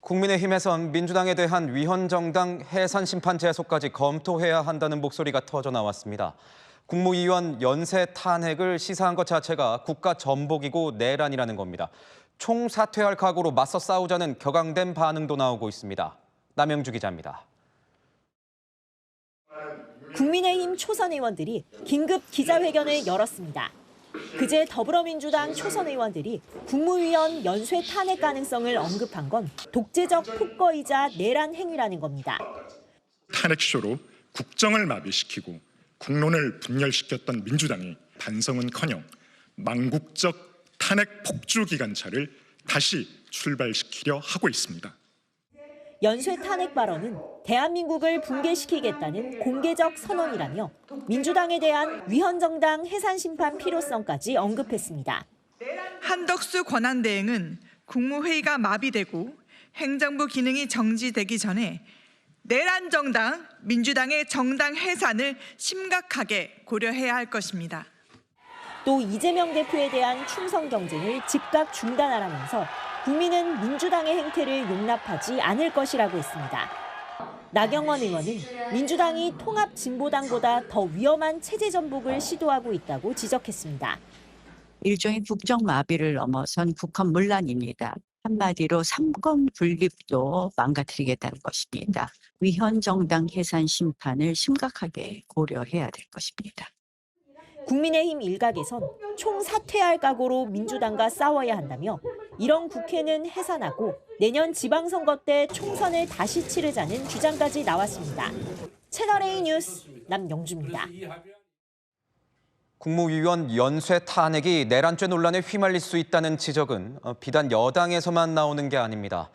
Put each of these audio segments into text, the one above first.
국민의힘에선 민주당에 대한 위헌정당 해산 심판 제소까지 검토해야 한다는 목소리가 터져 나왔습니다. 국무위원 연쇄 탄핵을 시사한 것 자체가 국가 전복이고 내란이라는 겁니다. 총사퇴할 각오로 맞서 싸우자는 격앙된 반응도 나오고 있습니다. 남영주 기자입니다. 국민의힘 초선 의원들이 긴급 기자회견을 열었습니다. 그제 더불어민주당 초선 의원들이 국무위원 연쇄 탄핵 가능성을 언급한 건 독재적 폭거이자 내란 행위라는 겁니다. 탄핵쇼로 국정을 마비시키고 국론을 분열시켰던 민주당이 반성은커녕 망국적 탄핵 폭주 기관차를 다시 출발시키려 하고 있습니다. 연쇄 탄핵 발언은 대한민국을 붕괴시키겠다는 공개적 선언이라며 민주당에 대한 위헌정당 해산 심판 필요성까지 언급했습니다. 한덕수 권한대행은 국무회의가 마비되고 행정부 기능이 정지되기 전에 내란 정당, 민주당의 정당 해산을 심각하게 고려해야 할 것입니다. 또 이재명 대표에 대한 충성 경쟁을 즉각 중단하라면서 국민은 민주당의 행태를 용납하지 않을 것이라고 했습니다. 나경원 의원은 민주당이 통합진보당보다 더 위험한 체제 전복을 시도하고 있다고 지적했습니다. 일종의 국정 마비를 넘어선 국헌 문란입니다. 한마디로 삼권 분립도 망가뜨리겠다는 것입니다. 위헌 정당 해산 심판을 심각하게 고려해야 될 것입니다. 국민의힘 일각에선 총사퇴할 각오로 민주당과 싸워야 한다며 이런 국회는 해산하고 내년 지방선거 때 총선을 다시 치르자는 주장까지 나왔습니다. 채널A 뉴스 남영주입니다. 국무위원 연쇄 탄핵이 내란죄 논란에 휘말릴 수 있다는 지적은 비단 여당에서만 나오는 게 아닙니다.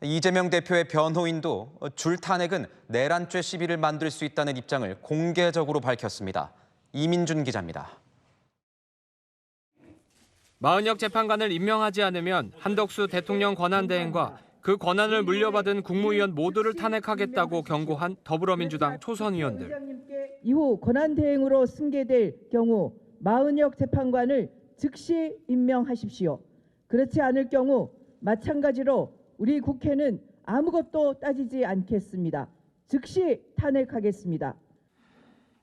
이재명 대표의 변호인도 줄 탄핵은 내란죄 시비를 만들 수 있다는 입장을 공개적으로 밝혔습니다. 이민준 기자입니다. 마은혁 재판관을 임명하지 않으면 한덕수 대통령 권한대행과 그 권한을 물려받은 국무위원 모두를 탄핵하겠다고 경고한 더불어민주당 초선 의원들. 이후 권한대행으로 승계될 경우 마은혁 재판관을 즉시 임명하십시오. 그렇지 않을 경우 마찬가지로 우리 국회는 아무것도 따지지 않겠습니다. 즉시 탄핵하겠습니다.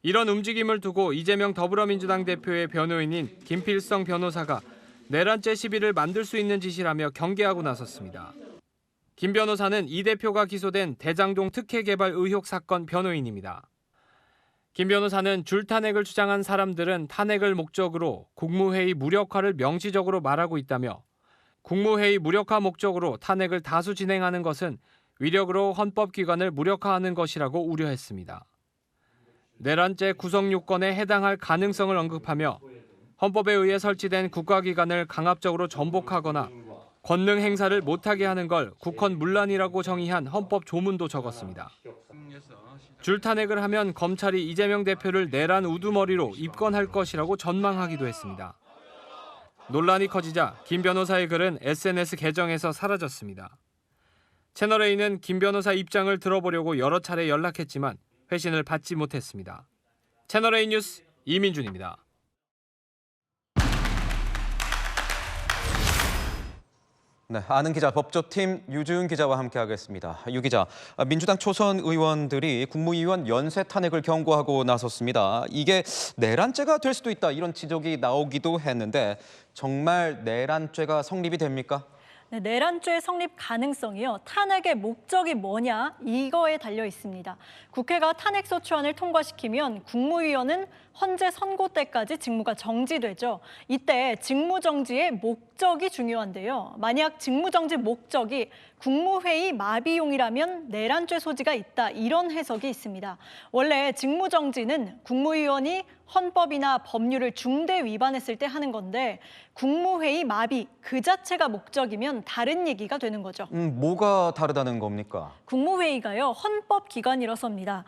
이런 움직임을 두고 이재명 더불어민주당 대표의 변호인인 김필성 변호사가 내란죄 시비를 만들 수 있는 짓이라며 경계하고 나섰습니다. 김 변호사는 이 대표가 기소된 대장동 특혜 개발 의혹 사건 변호인입니다. 김 변호사는 줄 탄핵을 주장한 사람들은 탄핵을 목적으로 국무회의 무력화를 명시적으로 말하고 있다며 국무회의 무력화 목적으로 탄핵을 다수 진행하는 것은 위력으로 헌법기관을 무력화하는 것이라고 우려했습니다. 내란죄 구성 요건에 해당할 가능성을 언급하며 헌법에 의해 설치된 국가기관을 강압적으로 전복하거나 권능 행사를 못하게 하는 걸 국헌 문란이라고 정의한 헌법 조문도 적었습니다. 줄 탄핵을 하면 검찰이 이재명 대표를 내란 우두머리로 입건할 것이라고 전망하기도 했습니다. 논란이 커지자 김 변호사의 글은 SNS 계정에서 사라졌습니다. 채널A는 김 변호사 입장을 들어보려고 여러 차례 연락했지만 회신을 받지 못했습니다. 채널A 뉴스 이민준입니다. 네, 아는 기자 법조팀 유주은 기자와 함께하겠습니다. 유 기자, 민주당 초선 의원들이 국무위원 연쇄 탄핵을 경고하고 나섰습니다. 이게 내란죄가 될 수도 있다 이런 지적이 나오기도 했는데 정말 내란죄가 성립이 됩니까? 네, 내란죄 성립 가능성이요. 탄핵의 목적이 뭐냐 이거에 달려 있습니다. 국회가 탄핵소추안을 통과시키면 국무위원은 헌재 선고 때까지 직무가 정지되죠. 이때 직무정지의 목적이 중요한데요. 만약 직무정지 목적이 국무회의 마비용이라면 내란죄 소지가 있다 이런 해석이 있습니다. 원래 직무정지는 국무위원이 헌법이나 법률을 중대 위반했을 때 하는 건데 국무회의 마비 그 자체가 목적이면 다른 얘기가 되는 거죠. 뭐가 다르다는 겁니까? 국무회의가요. 헌법기관이라서입니다.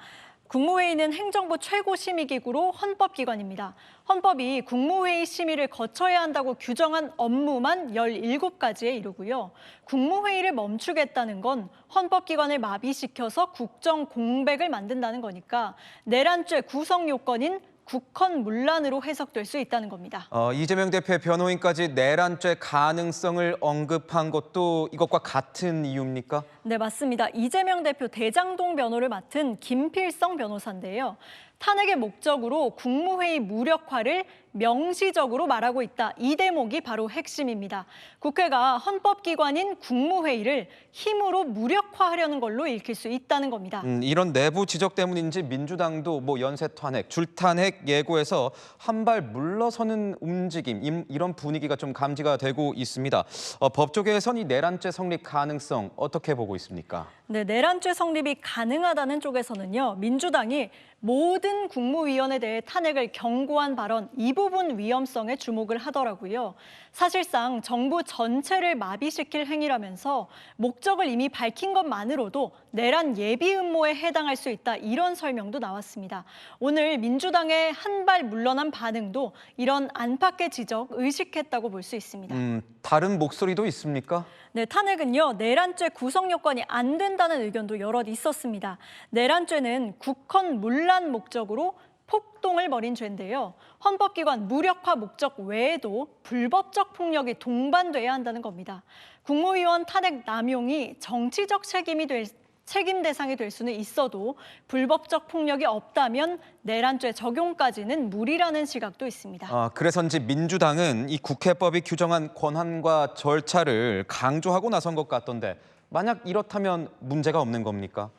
국무회의는 행정부 최고심의기구로 헌법기관입니다. 헌법이 국무회의 심의를 거쳐야 한다고 규정한 업무만 17가지에 이르고요. 국무회의를 멈추겠다는 건 헌법기관을 마비시켜서 국정 공백을 만든다는 거니까 내란죄 구성 요건인 국헌문란으로 해석될 수 있다는 겁니다. 이재명 대표의 변호인까지 내란죄 가능성을 언급한 것도 이것과 같은 이유입니까? 네, 맞습니다. 이재명 대표 대장동 변호를 맡은 김필성 변호사인데요. 탄핵의 목적으로 국무회의 무력화를 명시적으로 말하고 있다. 이 대목이 바로 핵심입니다. 국회가 헌법기관인 국무회의를 힘으로 무력화하려는 걸로 읽힐 수 있다는 겁니다. 이런 내부 지적 때문인지 민주당도 연쇄 탄핵, 줄탄핵 예고해서 한 발 물러서는 움직임, 이런 분위기가 좀 감지가 되고 있습니다. 법조계에선 이 내란죄 성립 가능성 어떻게 보고 있습니까? 네, 내란죄 성립이 가능하다는 쪽에서는요, 민주당이 모든 국무위원에 대해 탄핵을 경고한 발언, 이 부분 위험성에 주목을 하더라고요. 사실상 정부 전체를 마비시킬 행위라면서 목적을 이미 밝힌 것만으로도 내란 예비 음모에 해당할 수 있다, 이런 설명도 나왔습니다. 오늘 민주당의 한 발 물러난 반응도 이런 안팎의 지적 의식했다고 볼 수 있습니다. 다른 목소리도 있습니까? 네, 탄핵은요, 내란죄 구성 요건이 안 된다는 의견도 여럿 있었습니다. 내란죄는 국헌문란 목적으로 폭동을 벌인 죄인데요. 헌법기관 무력화 목적 외에도 불법적 폭력이 동반돼야 한다는 겁니다. 국무위원 탄핵 남용이 정치적 책임 대상이 될 수는 있어도 불법적 폭력이 없다면 내란죄 적용까지는 무리라는 시각도 있습니다. 그래서인지 민주당은 이 국회법이 규정한 권한과 절차를 강조하고 나선 것 같던데 만약 이렇다면 문제가 없는 겁니까?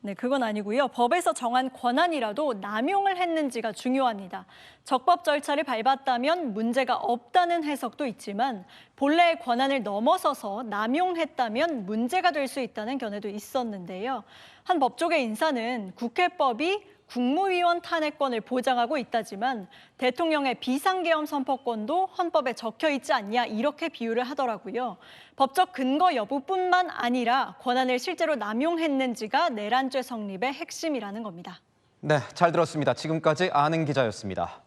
네, 그건 아니고요. 법에서 정한 권한이라도 남용을 했는지가 중요합니다. 적법 절차를 밟았다면 문제가 없다는 해석도 있지만 본래의 권한을 넘어서서 남용했다면 문제가 될 수 있다는 견해도 있었는데요. 한 법조계 인사는 국회법이 국무위원 탄핵권을 보장하고 있다지만 대통령의 비상계엄 선포권도 헌법에 적혀 있지 않냐, 이렇게 비유를 하더라고요. 법적 근거 여부뿐만 아니라 권한을 실제로 남용했는지가 내란죄 성립의 핵심이라는 겁니다. 네, 잘 들었습니다. 지금까지 아는 기자였습니다.